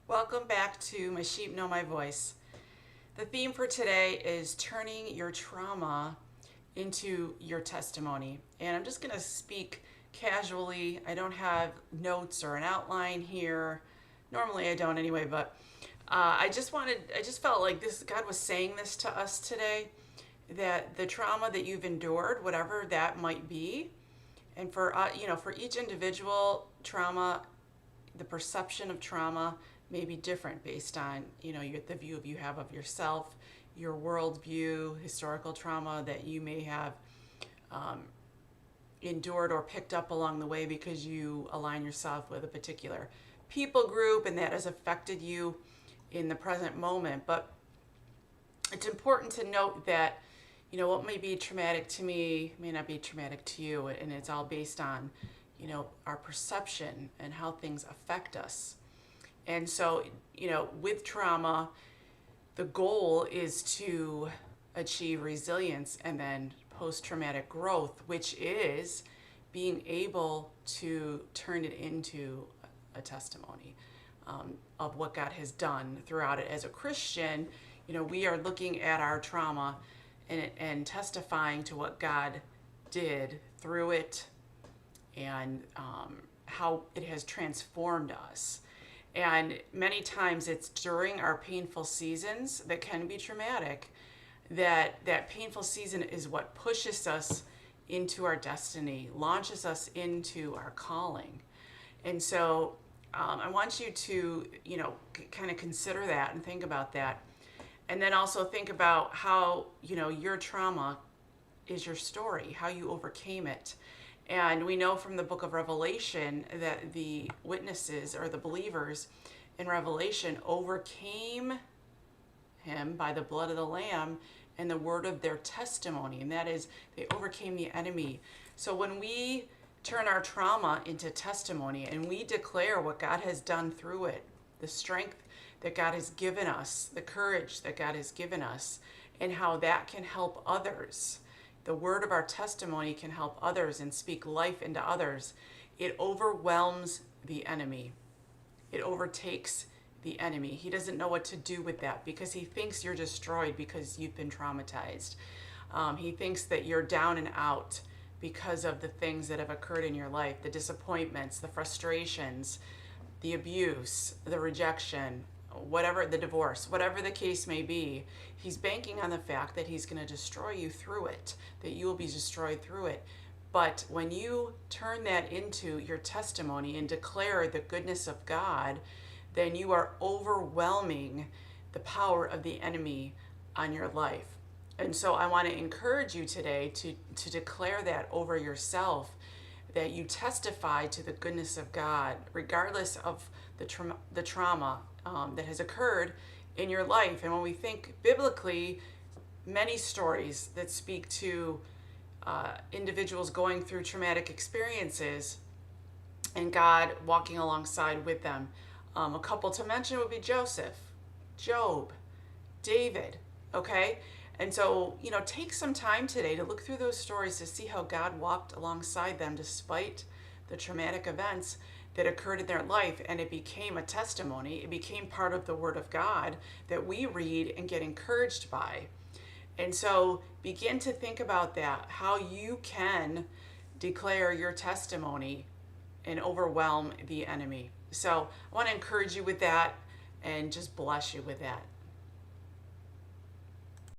Welcome back to My Sheep Know My Voice. The theme for today is turning your trauma into your testimony. And I'm just going to speak casually. I don't have notes or an outline here. Normally I don't anyway, but I just felt like God was saying this to us today, that the trauma that you've endured, whatever that might be, and for each individual trauma, the perception of trauma may be different based on the view you have of yourself, your worldview, historical trauma that you may have endured or picked up along the way because you align yourself with a particular people group and that has affected you in the present moment. But it's important to note that what may be traumatic to me may not be traumatic to you, and it's all based on our perception and how things affect us. And so, with trauma, the goal is to achieve resilience and then post-traumatic growth, which is being able to turn it into a testimony of what God has done throughout it. As a Christian, we are looking at our trauma and testifying to what God did through it, and how it has transformed us. And many times it's during our painful seasons that can be traumatic, that painful season is what pushes us into our destiny, launches us into our calling. And so I want you to, kind of consider that and think about that. And then also think about how, your trauma is your story, how you overcame it. And we know from the book of Revelation that the witnesses, or the believers in Revelation, overcame him by the blood of the Lamb and the word of their testimony. And that is, they overcame the enemy. So when we turn our trauma into testimony and we declare what God has done through it, the strength that God has given us, the courage that God has given us, and how that can help others, the word of our testimony can help others and speak life into others, it overwhelms the enemy. It overtakes the enemy. He doesn't know what to do with that because he thinks you're destroyed because you've been traumatized. He thinks that you're down and out because of the things that have occurred in your life, the disappointments, the frustrations, the abuse, the rejection, whatever, the divorce, whatever the case may be. He's banking on the fact that he's going to destroy you through it, that you will be destroyed through it. But when you turn that into your testimony and declare the goodness of God, then you are overwhelming the power of the enemy on your life. And so I want to encourage you today to declare that over yourself, that you testify to the goodness of God, regardless of the trauma that has occurred in your life. And when we think biblically, many stories that speak to individuals going through traumatic experiences and God walking alongside with them. A couple to mention would be Joseph, Job, David, okay? And so, take some time today to look through those stories to see how God walked alongside them despite the traumatic events that occurred in their life, and it became a testimony. It became part of the Word of God that we read and get encouraged by. And so begin to think about that, how you can declare your testimony and overwhelm the enemy. So I want to encourage you with that and just bless you with that.